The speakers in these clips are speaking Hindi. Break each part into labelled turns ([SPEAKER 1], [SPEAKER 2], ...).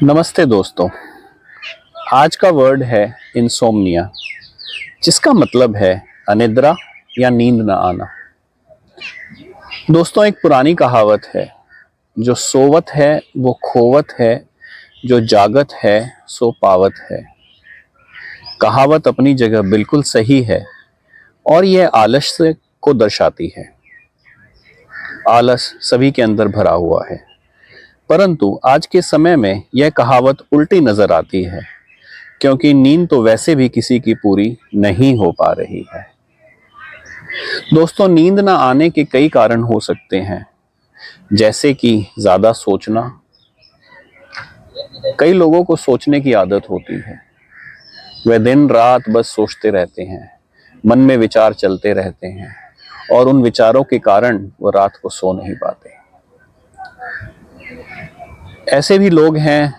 [SPEAKER 1] नमस्ते दोस्तों। आज का वर्ड है इंसोम्निया, जिसका मतलब है अनिद्रा या नींद न आना। दोस्तों, एक पुरानी कहावत है, जो सोवत है वो खोवत है, जो जागत है सो पावत है। कहावत अपनी जगह बिल्कुल सही है और यह आलस्य को दर्शाती है। आलस सभी के अंदर भरा हुआ है, परंतु आज के समय में यह कहावत उल्टी नजर आती है, क्योंकि नींद तो वैसे भी किसी की पूरी नहीं हो पा रही है। दोस्तों, नींद ना आने के कई कारण हो सकते हैं, जैसे कि ज्यादा सोचना। कई लोगों को सोचने की आदत होती है, वे दिन रात बस सोचते रहते हैं, मन में विचार चलते रहते हैं और उन विचारों के कारण वो रात को सो नहीं पाते। ऐसे भी लोग हैं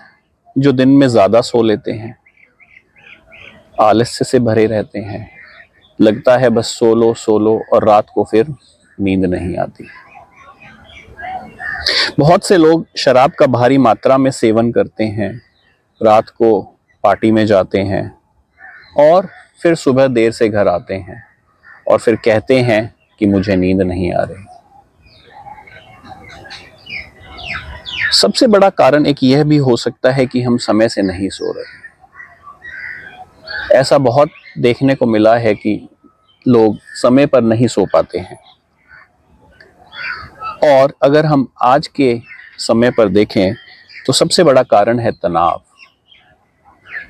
[SPEAKER 1] जो दिन में ज्यादा सो लेते हैं, आलस्य से भरे रहते हैं, लगता है बस सो लो और रात को फिर नींद नहीं आती। बहुत से लोग शराब का भारी मात्रा में सेवन करते हैं, रात को पार्टी में जाते हैं और फिर सुबह देर से घर आते हैं और फिर कहते हैं कि मुझे नींद नहीं आ रही। सबसे बड़ा कारण एक यह भी हो सकता है कि हम समय से नहीं सो रहे। ऐसा बहुत देखने को मिला है कि लोग समय पर नहीं सो पाते हैं। और अगर हम आज के समय पर देखें तो सबसे बड़ा कारण है तनाव।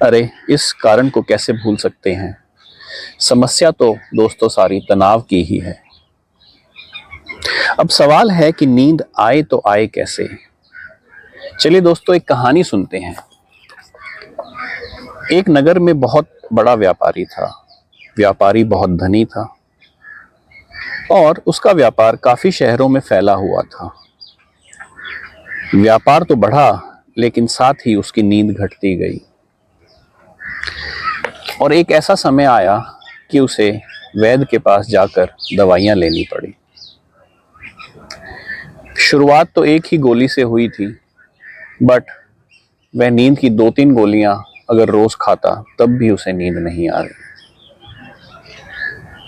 [SPEAKER 1] अरे, इस कारण को कैसे भूल सकते हैं। समस्या तो दोस्तों सारी तनाव की ही है। अब सवाल है कि नींद आए तो आए कैसे। चलिए दोस्तों, एक कहानी सुनते हैं। एक नगर में बहुत बड़ा व्यापारी था। व्यापारी बहुत धनी था और उसका व्यापार काफी शहरों में फैला हुआ था। व्यापार तो बढ़ा, लेकिन साथ ही उसकी नींद घटती गई और एक ऐसा समय आया कि उसे वैद्य के पास जाकर दवाइयां लेनी पड़ी। शुरुआत तो एक ही गोली से हुई थी, बट वह नींद की 2-3 गोलियां अगर रोज खाता तब भी उसे नींद नहीं आ रही।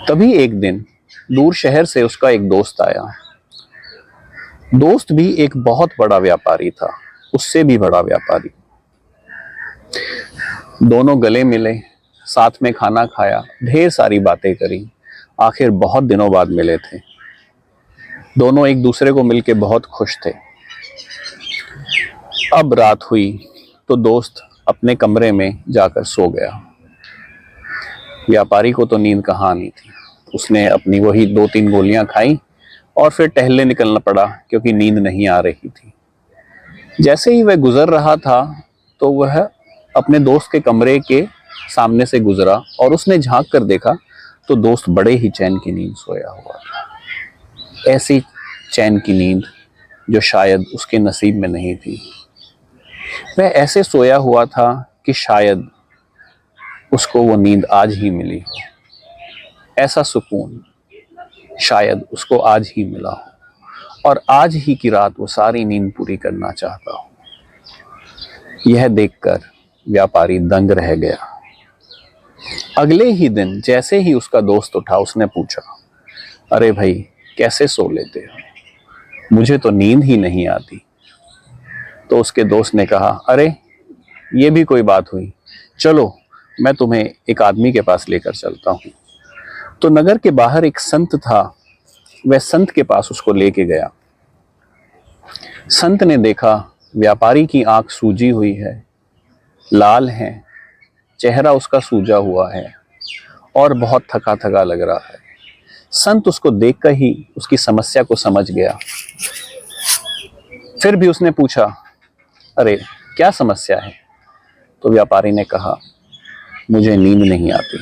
[SPEAKER 1] तभी एक दिन दूर शहर से उसका एक दोस्त आया। दोस्त भी एक बहुत बड़ा व्यापारी था, उससे भी बड़ा व्यापारी। दोनों गले मिले, साथ में खाना खाया, ढेर सारी बातें करी। आखिर बहुत दिनों बाद मिले थे। दोनों एक दूसरे को मिलके बहुत खुश थे। अब रात हुई तो दोस्त अपने कमरे में जाकर सो गया। व्यापारी को तो नींद कहाँ आनी थी। उसने अपनी वही 2-3 गोलियां खाई और फिर टहलने निकलना पड़ा, क्योंकि नींद नहीं आ रही थी। जैसे ही वह गुजर रहा था तो वह अपने दोस्त के कमरे के सामने से गुजरा और उसने झांक कर देखा तो दोस्त बड़े ही चैन की नींद सोया हुआ था। ऐसी चैन की नींद जो शायद उसके नसीब में नहीं थी। वह ऐसे सोया हुआ था कि शायद उसको वो नींद आज ही मिली हो। ऐसा सुकून शायद उसको आज ही मिला हो और आज ही की रात वो सारी नींद पूरी करना चाहता हो। यह देखकर व्यापारी दंग रह गया। अगले ही दिन जैसे ही उसका दोस्त उठा, उसने पूछा, अरे भाई, कैसे सो लेते हो? मुझे तो नींद ही नहीं आती। तो उसके दोस्त ने कहा, अरे ये भी कोई बात हुई, चलो मैं तुम्हें एक आदमी के पास लेकर चलता हूँ। तो नगर के बाहर एक संत था। वह संत के पास उसको लेके गया। संत ने देखा व्यापारी की आंख सूजी हुई है, लाल है, चेहरा उसका सूजा हुआ है और बहुत थका थका लग रहा है। संत उसको देखकर ही उसकी समस्या को समझ गया। फिर भी उसने पूछा, अरे क्या समस्या है? तो व्यापारी ने कहा, मुझे नींद नहीं आती,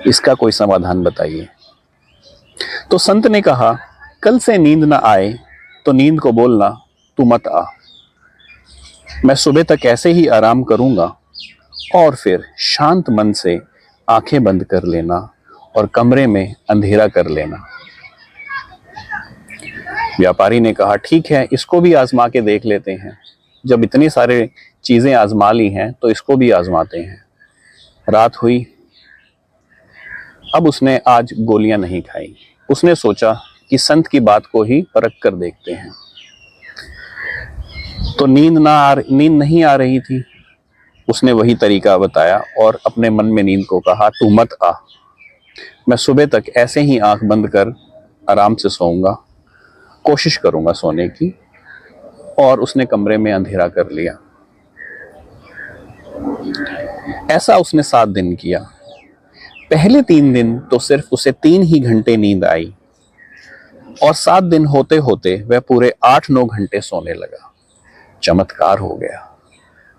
[SPEAKER 1] इसका कोई समाधान बताइए। तो संत ने कहा, कल से नींद ना आए तो नींद को बोलना, तू मत आ। मैं सुबह तक ऐसे ही आराम करूंगा और फिर शांत मन से आंखें बंद कर लेना और कमरे में अंधेरा कर लेना। व्यापारी ने कहा ठीक है, इसको भी आजमा के देख लेते हैं। जब इतनी सारे चीजें आजमा ली हैं तो इसको भी आजमाते हैं। रात हुई। अब उसने आज गोलियां नहीं खाई। उसने सोचा कि संत की बात को ही परख कर देखते हैं। तो नींद नहीं आ रही थी। उसने वही तरीका बताया और अपने मन में नींद को कहा, तू मत आ, मैं सुबह तक ऐसे ही आंख बंद कर आराम से सोऊंगा, कोशिश करूंगा सोने की। और उसने कमरे में अंधेरा कर लिया। ऐसा उसने 7 दिन किया। पहले 3 दिन तो सिर्फ उसे 3 ही घंटे नींद आई और 7 दिन होते होते वह पूरे 8-9 घंटे सोने लगा। चमत्कार हो गया।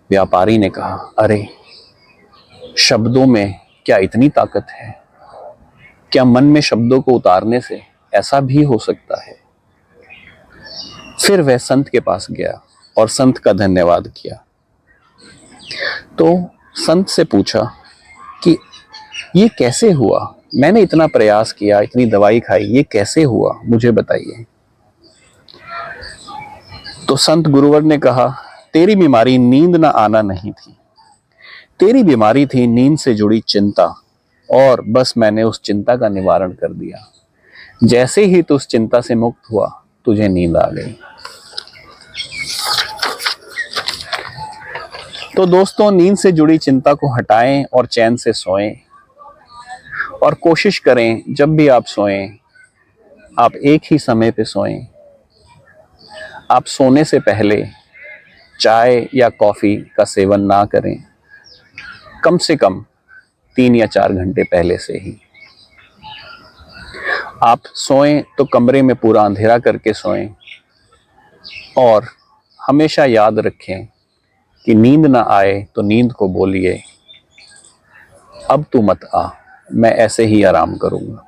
[SPEAKER 1] व्यापारी ने कहा, अरे शब्दों में क्या इतनी ताकत है? क्या मन में शब्दों को उतारने से ऐसा भी हो सकता है? फिर वह संत के पास गया और संत का धन्यवाद किया। तो संत से पूछा कि ये कैसे हुआ? मैंने इतना प्रयास किया, इतनी दवाई खाई, ये कैसे हुआ, मुझे बताइए। तो संत गुरुवर ने कहा, तेरी बीमारी नींद ना आना नहीं थी, तेरी बीमारी थी नींद से जुड़ी चिंता, और बस मैंने उस चिंता का निवारण कर दिया। जैसे ही तू उस चिंता से मुक्त हुआ, तुझे नींद आ गई। तो दोस्तों, नींद से जुड़ी चिंता को हटाएं और चैन से सोएं। और कोशिश करें जब भी आप सोएं, आप एक ही समय पे सोएं। आप सोने से पहले चाय या कॉफी का सेवन ना करें, कम से कम 3 या 4 घंटे पहले से ही। आप सोएं तो कमरे में पूरा अंधेरा करके सोएं। और हमेशा याद रखें कि नींद ना आए तो नींद को बोलिए, अब तू मत आ, मैं ऐसे ही आराम करूंगा,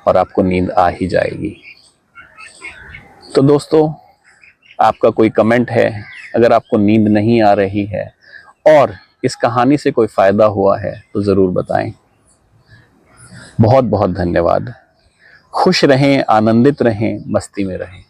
[SPEAKER 1] और आपको नींद आ ही जाएगी। तो दोस्तों, आपका कोई कमेंट है? अगर आपको नींद नहीं आ रही है और इस कहानी से कोई फायदा हुआ है तो जरूर बताएं। बहुत बहुत धन्यवाद। खुश रहें, आनंदित रहें, मस्ती में रहें।